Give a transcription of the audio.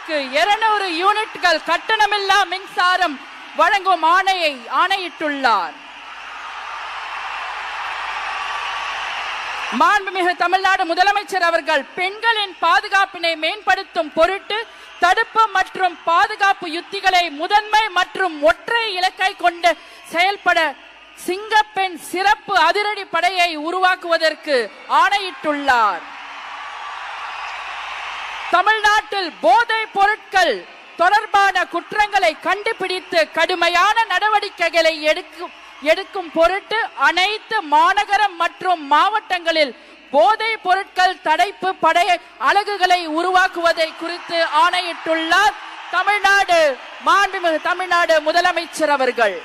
மாவட்டங்களுக்கு 200 யூனிட்கள் கட்டணமில்லா மின்சாரம் வழங்கும் ஆணையிட்டுள்ளார். மாண்புமிகு தமிழ்நாடு முதலமைச்சர் அவர்கள் பெண்களின் பாதுகாப்பினை மேம்படுத்தும் பொருட்டு தடுப்பு மற்றும் பாதுகாப்பு யுத்திகளை முதன்மை மற்றும் ஒற்றை இலக்கை கொண்டு செயல்பட சிங்கப்பெண் சிறப்பு அதிரடி படையை உருவாக்குவதற்கு ஆணையிட்டுள்ளார். தமிழ்நாட்டில் போதைப் பொருட்கள் தொடர்பான குற்றங்களை கண்டுபிடித்து கடுமையான நடவடிக்கைகளை எடுக்கும் பொருட்டு அனைத்து மாநகரம் மற்றும் மாவட்டங்களில் போதைப் பொருட்கள் தடுப்பு படை அலகுகளை உருவாக்குவதை குறித்து ஆணையிட்டுள்ளார் மாண்புமிகு தமிழ்நாடு முதலமைச்சர் அவர்கள்.